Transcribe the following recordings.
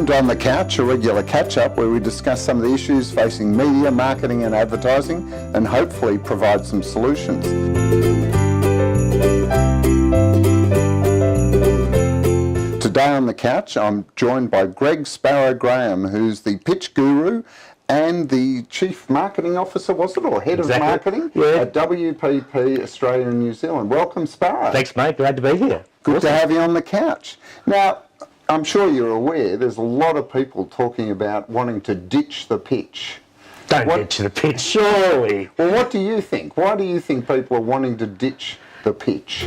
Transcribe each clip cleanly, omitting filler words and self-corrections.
Welcome to On the Couch, a regular catch-up where we discuss some of the issues facing media, marketing and advertising and hopefully provide some solutions. Today on the couch I'm joined by Greg Sparrow Graham, who's the pitch guru and the Chief Marketing Officer, was it, or Head of Marketing at WPP Australia and New Zealand. Welcome, Sparrow. Thanks, mate. Glad to be here. Good to have you on the couch. Now, I'm sure you're aware there's a lot of people talking about wanting to ditch the pitch. Don't ditch the pitch, surely. Well, what do you think? Why do you think people are wanting to ditch the pitch?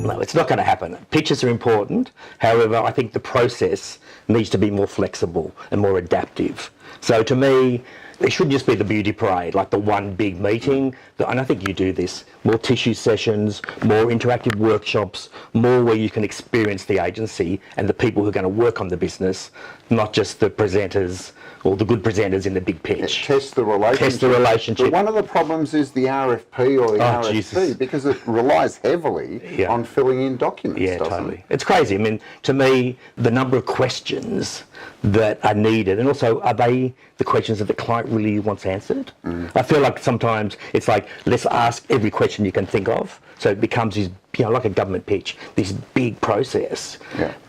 No, it's not going to happen. Pitches are important. However, I think the process needs to be more flexible and more adaptive. So to me, it shouldn't just be the beauty parade, like the one big meeting. And I think you do this. More tissue sessions, more interactive workshops, more where you can experience the agency and the people who are going to work on the business, not just the presenters or the good presenters in the big pitch. Test the relationship. Test the relationship. But one of the problems is the RFP or the RFP, Jesus. Because it relies heavily on filling in documents, totally. It's crazy. I mean, to me, the number of questions that are needed, and also, are they the questions that the client really wants answered? I feel like sometimes it's like, let's ask every question you can think of. So it becomes this, like a government pitch, this big process.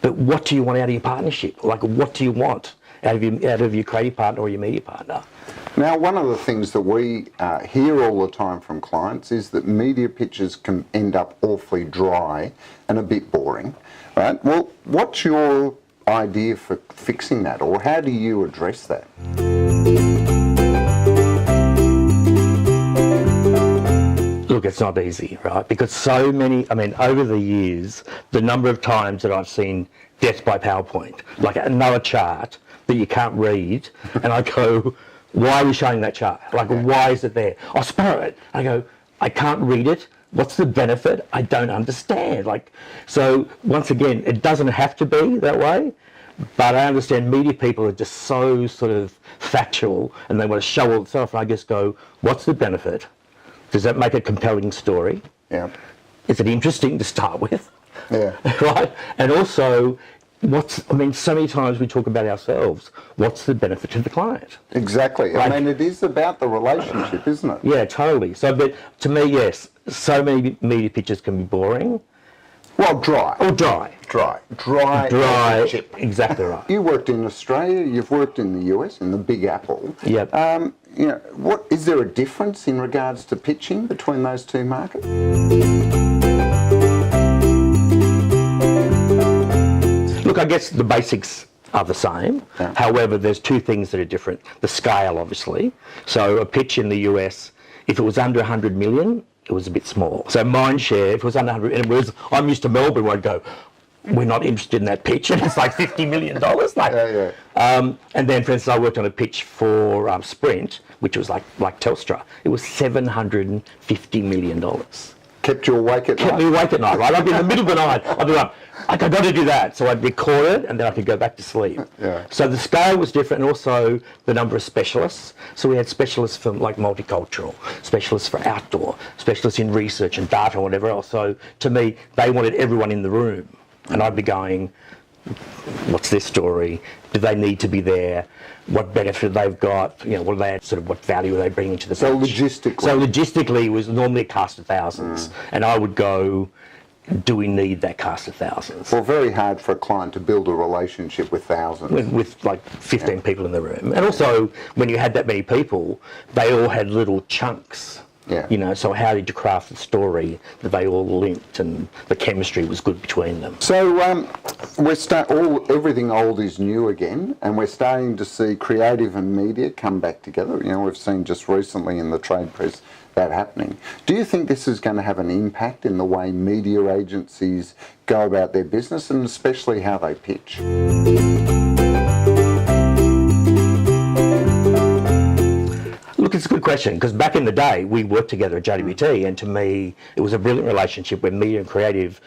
But what do you want out of your partnership? Like, what do you want out of your creative partner or your media partner? Now, one of the things that we hear all the time from clients is that media pitches can end up awfully dry and a bit boring, right? Well, what's your idea for fixing that, or how do you address that? Look, it's not easy, right? Because so many, over the years, the number of times that I've seen death by PowerPoint, like another chart that you can't read, and I go, why are you showing that chart? Like, why is it there? Oh, Sparrow it. I go, I can't read it. What's the benefit? I don't understand. So once again, it doesn't have to be that way, but I understand media people are just so sort of factual and they want to show all the stuff. And I just go, what's the benefit? Does that make a compelling story? Yeah. Is it interesting to start with? Yeah. Right? And also, so many times we talk about ourselves. What's the benefit to the client? Exactly. It is about the relationship, isn't it? Yeah, totally. So, but to me, yes, so many media pitches can be boring. Well, dry. Or dry. Dry. Exactly right. You worked in Australia, you've worked in the US, in the Big Apple. Yep. What is there a difference in regards to pitching between those two markets? Look, I guess the basics are the same. Yeah. However, there's two things that are different. The scale, obviously. So a pitch in the US, if it was under 100 million, it was a bit small. So mindshare, if it was under 100, and I'm used to Melbourne where I'd go, we're not interested in that pitch, and it's like $50 million. And then, for instance, I worked on a pitch for Sprint, which was like Telstra. It was $750 million. Kept you awake at night? Kept me awake at night, right? I'd be in the middle of the night. I'd be like, I've got to do that. So I'd record it and then I could go back to sleep. Yeah. So the scale was different, and also the number of specialists. So we had specialists for like multicultural, specialists for outdoor, specialists in research and data and whatever else. So to me, they wanted everyone in the room. And I'd be going, what's their story? Do they need to be there? What benefit they've got? What are they what value are they bringing to the pitch? So logistically, it was normally a cast of thousands, and I would go, do we need that cast of thousands? Well, very hard for a client to build a relationship with thousands. With like 15 people in the room, and also when you had that many people, they all had little chunks. Yeah. So how did you craft the story that they all linked and the chemistry was good between them? So everything old is new again, and we're starting to see creative and media come back together. We've seen just recently in the trade press that happening. Do you think this is going to have an impact in the way media agencies go about their business, and especially how they pitch? it's a good question, because back in the day, we worked together at JWT, and to me, it was a brilliant relationship where media and creative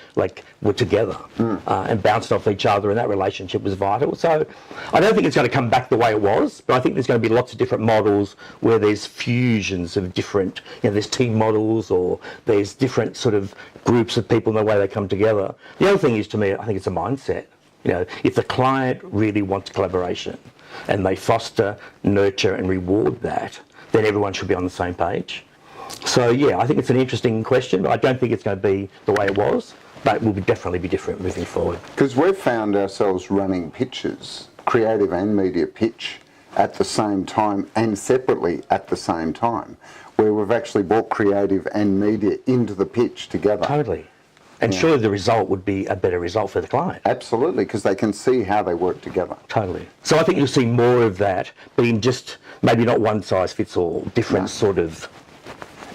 were together and bounced off each other, and that relationship was vital. So I don't think it's going to come back the way it was, but I think there's going to be lots of different models where there's fusions of different, there's team models, or there's different sort of groups of people and the way they come together. The other thing is, to me, I think it's a mindset. If the client really wants collaboration and they foster, nurture and reward that, then everyone should be on the same page. So yeah, I think it's an interesting question. I don't think it's going to be the way it was, but it will definitely be different moving forward. Because we've found ourselves running pitches, creative and media pitch, at the same time and separately at the same time, where we've actually brought creative and media into the pitch together. Totally. And surely the result would be a better result for the client. Absolutely, because they can see how they work together. Totally. So I think you'll see more of that, being just maybe not one size fits all, different sort of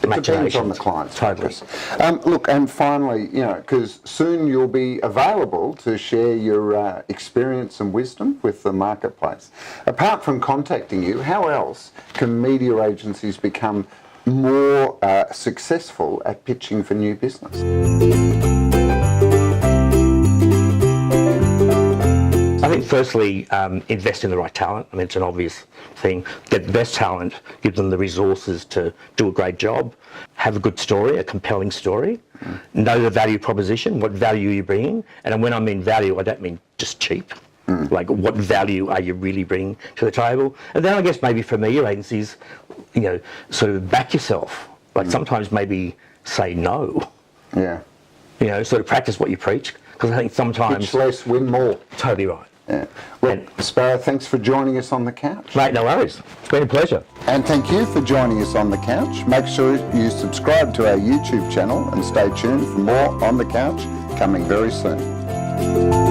Depends on the client's Totally. focus. Look, and finally, because soon you'll be available to share your experience and wisdom with the marketplace. Apart from contacting you, how else can media agencies become more successful at pitching for new business? I think firstly, invest in the right talent. I mean, it's an obvious thing. Get the best talent, give them the resources to do a great job, have a good story, a compelling story, know the value proposition, what value you're bringing. And when I mean value, I don't mean just cheap. Like, what value are you really bringing to the table? And then I guess maybe for media agencies, sort of back yourself. Like sometimes maybe say no. Yeah. Sort of practice what you preach. Because I think sometimes... Pitch less, win more. Totally right. Yeah. Well, Sparrow, thanks for joining us on the couch. Mate, no worries. It's been a pleasure. And thank you for joining us on the couch. Make sure you subscribe to our YouTube channel and stay tuned for more On the Couch coming very soon.